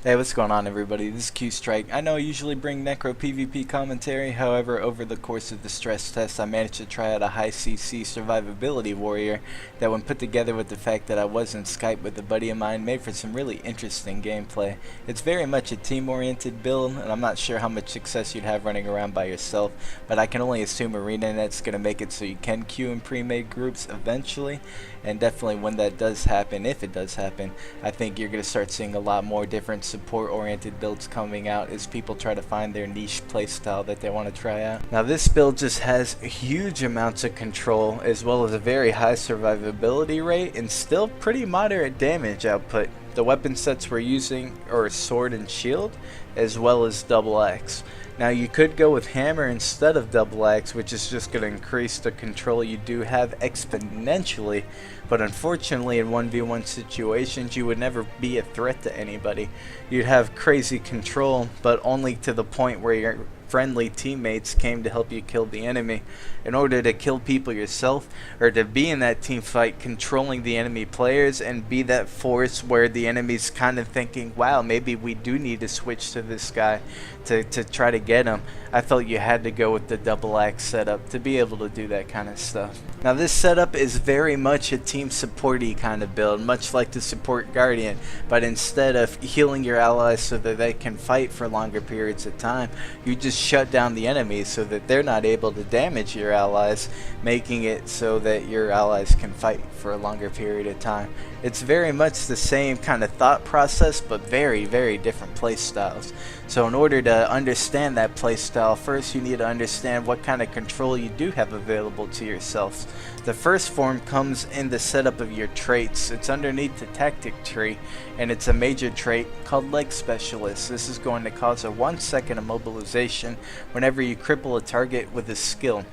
Hey, what's going on, everybody? This is Qstrike. I know I usually bring Necro PvP commentary, however, over the course of the stress test, I managed to try out a high CC survivability warrior that, when put together with the fact that I was in Skype with a buddy of mine, made for some really interesting gameplay. It's very much a team-oriented build, and I'm not sure how much success you'd have running around by yourself, but I can only assume ArenaNet's going to make it so you can queue in pre-made groups eventually, and definitely when that does happen, if it does happen, I think you're going to start seeing a lot more different support-oriented builds coming out as people try to find their niche playstyle that they want to try out. Now, this build just has huge amounts of control as well as a very high survivability rate and still pretty moderate damage output. The weapon sets we're using are sword and shield as well as double axe. Now, you could go with hammer instead of double axe, which is just going to increase the control you do have exponentially, but unfortunately in 1v1 situations you would never be a threat to anybody. You'd have crazy control, but only to the point where your friendly teammates came to help you kill the enemy. In order to kill people yourself, or to be in that team fight controlling the enemy players and be that force where the enemy's kind of thinking, wow, maybe we do need to switch to this guy to try to get him, I felt you had to go with the double axe setup to be able to do that kind of stuff. Now, this setup is very much a team supporty kind of build, much like the support guardian, but instead of healing your allies so that they can fight for longer periods of time, you just shut down the enemies so that they're not able to damage your allies, making it so that your allies can fight for a longer period of time. It's very much the same kind of thought process, but very, very different play styles. So in order to understand that play style, first you need to understand what kind of control you do have available to yourselves. The first form comes in the setup of your traits. It's underneath the tactic tree, and it's a major trait called Leg Specialist. This is going to cause a 1-second immobilization whenever you cripple a target with a skill.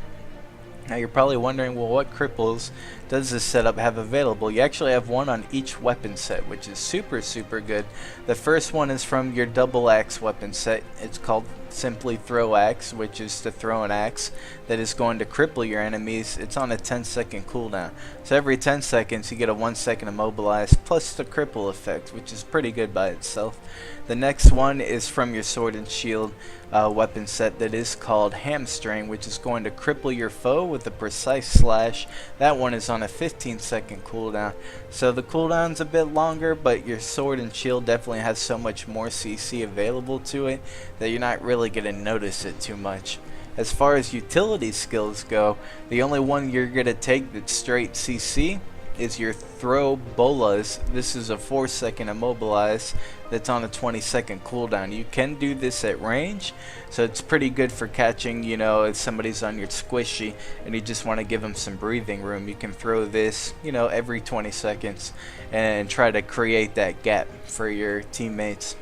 Now, you're probably wondering, well, what cripples does this setup have available? You actually have one on each weapon set, which is super good. The first one is from your double axe weapon set. It's called simply Throw Axe, which is to throw an axe that is going to cripple your enemies. It's on a 10-second cooldown. So every 10 seconds you get a 1-second immobilize plus the cripple effect, which is pretty good by itself. The next one is from your sword and shield weapon set that is called Hamstring, which is going to cripple your foe with a precise slash. That one is on a 15-second cooldown. So the cooldown's a bit longer, but your sword and shield definitely has so much more CC available to it that you're not really going to notice it too much. As far as utility skills go, the only one you're going to take that's straight CC is your Throw Bolas. This is a 4-second immobilize that's on a 20-second cooldown. You can do this at range, so it's pretty good for catching, you know, if somebody's on your squishy and you just want to give them some breathing room. You can throw this, you know, every 20 seconds and try to create that gap for your teammates.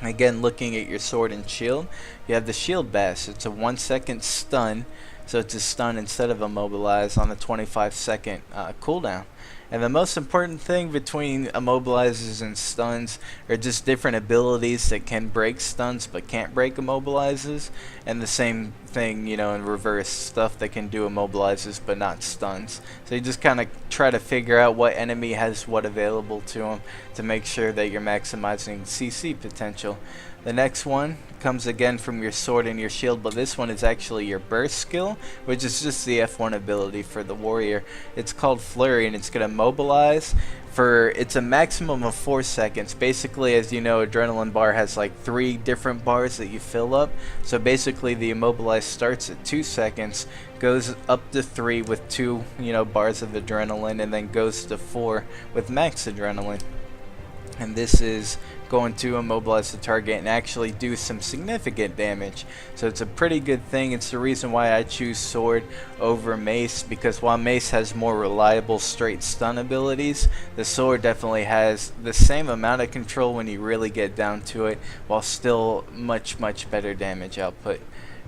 Again, looking at your sword and shield, you have the Shield Bash. It's a 1-second stun, so it's a stun instead of immobilize on a 25-second cooldown. And the most important thing between immobilizers and stuns are just different abilities that can break stuns but can't break immobilizers, and the same thing, you know, in reverse, stuff that can do immobilizers but not stuns. So you just kind of try to figure out what enemy has what available to them to make sure that you're maximizing CC potential. The next one comes again from your sword and your shield, but this one is actually your burst skill, which is just the F1 ability for the warrior. It's called Flurry, and it's going to mobilize for, it's a maximum of 4 seconds. Basically, as you know, Adrenaline Bar has like 3 different bars that you fill up. So basically the immobilize starts at 2 seconds, goes up to 3 with 2, you know, bars of adrenaline, and then goes to 4 with max adrenaline. And this is going to immobilize the target and actually do some significant damage. So it's a pretty good thing. It's the reason why I choose sword over mace, because while mace has more reliable straight stun abilities, the sword definitely has the same amount of control when you really get down to it, while still much better damage output.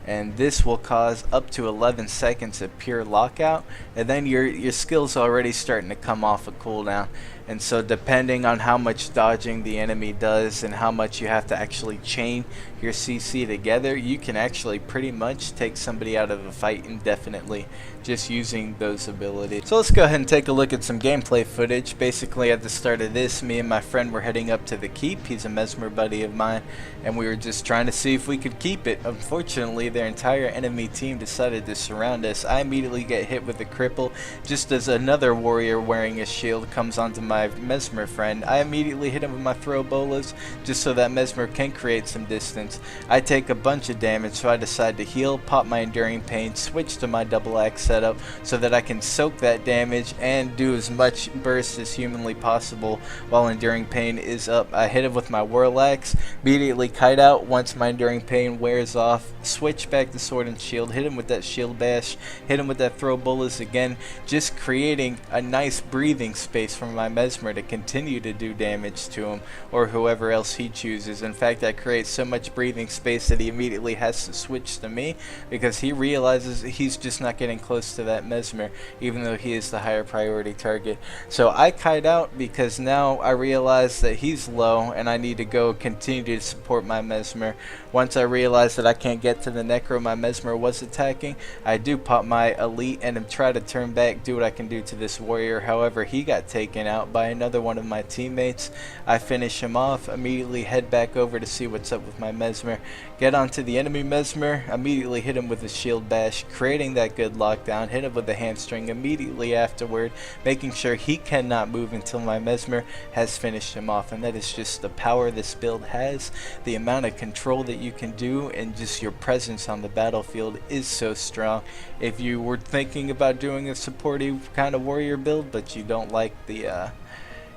And this will cause up to 11 seconds of pure lockout, and then your skill's already starting to come off a cooldown. And so depending on how much dodging the enemy does and how much you have to actually chain your CC together, you can actually pretty much take somebody out of a fight indefinitely just using those abilities. So let's go ahead and take a look at some gameplay footage. Basically at the start of this, me and my friend were heading up to the keep. He's a Mesmer buddy of mine, and we were just trying to see if we could keep it. Unfortunately, their entire enemy team decided to surround us. I immediately get hit with a cripple just as another warrior wearing a shield comes onto my Mesmer friend. I immediately hit him with my throw bolas just so that Mesmer can create some distance. I take a bunch of damage, so I decide to heal, pop my Enduring Pain, switch to my double axe setup so that I can soak that damage and do as much burst as humanly possible while Enduring Pain is up. I hit him with my Whirl Axe, immediately kite out once my Enduring Pain wears off, switch back to Sword and Shield, hit him with that Shield Bash, hit him with that Throw Bolas again, just creating a nice breathing space for my Mesmer to continue to do damage to him or whoever else he chooses. In fact, I create so much breathing space that he immediately has to switch to me because he realizes he's just not getting close to that Mesmer, even though he is the higher priority target. So I kite out because now I realize that he's low and I need to go continue to support my Mesmer. Once I realize that I can't get to the Necro my Mesmer was attacking, I do pop my Elite and try to turn back, do what I can do to this warrior. However, he got taken out by another one of my teammates. I finish him off, immediately head back over to see what's up with my Mesmer, get onto the enemy Mesmer, immediately hit him with a Shield Bash, creating that good lockdown, hit him with a hamstring immediately afterward, making sure he cannot move until my Mesmer has finished him off. And that is just the power this build has. The amount of control that you can do and just your presence on the battlefield is so strong. If you were thinking about doing a supportive kind of warrior build but you don't like the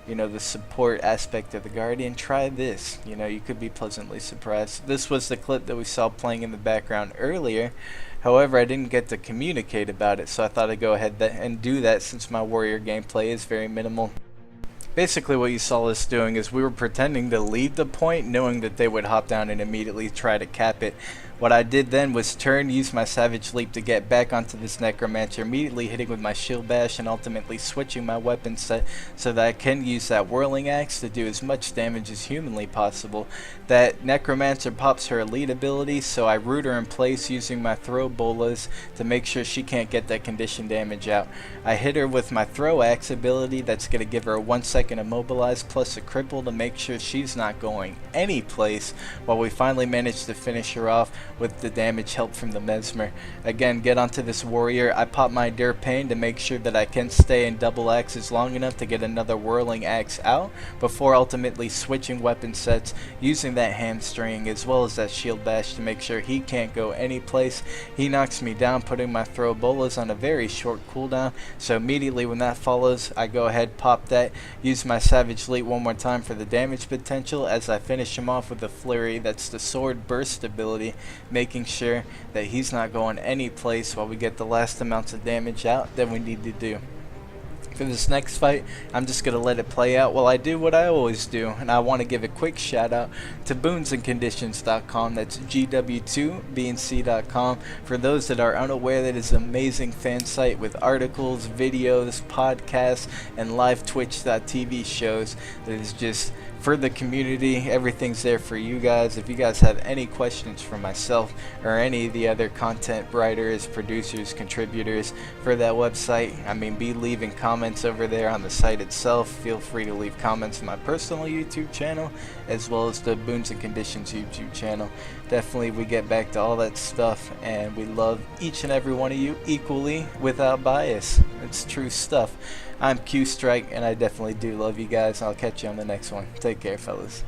the support aspect of the Guardian, try this. You could be pleasantly surprised. This was the clip that we saw playing in the background earlier. However, I didn't get to communicate about it, so I thought I'd go ahead and do that since my warrior gameplay is very minimal. Basically what you saw us doing is we were pretending to lead the point, knowing that they would hop down and immediately try to cap it. What I did then was use my Savage Leap to get back onto this Necromancer, immediately hitting with my Shield Bash and ultimately switching my weapon set so that I can use that Whirling Axe to do as much damage as humanly possible. That Necromancer pops her Elite ability, so I root her in place using my Throw Bolas to make sure she can't get that condition damage out. I hit her with my Throw Axe ability that's going to give her a 1 second immobilize plus a cripple to make sure she's not going any place while we finally manage to finish her off with the damage help from the Mesmer. Again, get onto this warrior. I pop my Endure Pain to make sure that I can stay in double axes long enough to get another Whirling Axe out before ultimately switching weapon sets, using that hamstring as well as that Shield Bash to make sure he can't go any place. He knocks me down, putting my Throw Bolas on a very short cooldown, so immediately when that follows, I go ahead, pop that, use my Savage Leap one more time for the damage potential as I finish him off with a Flurry. That's the Sword Burst ability, making sure that he's not going any place while we get the last amounts of damage out that we need to do. For this next fight, I'm just going to let it play out while I do what I always do, and I want to give a quick shout out to boonsandconditions.com. That's GW2BNC.com. For those that are unaware, that is an amazing fan site with articles, videos, podcasts, and live Twitch.tv shows that is just for the community. Everything's there for you guys. If you guys have any questions for myself or any of the other content writers, producers, contributors for that website, be leaving comments over there on the site itself. Feel free to leave comments on my personal YouTube channel as well as the Boons and Conditions YouTube channel. Definitely we get back to all that stuff, and we love each and every one of you equally without bias. It's true stuff. I'm Qstrike, and I definitely do love you guys. I'll catch you on the next one. Take care, fellas.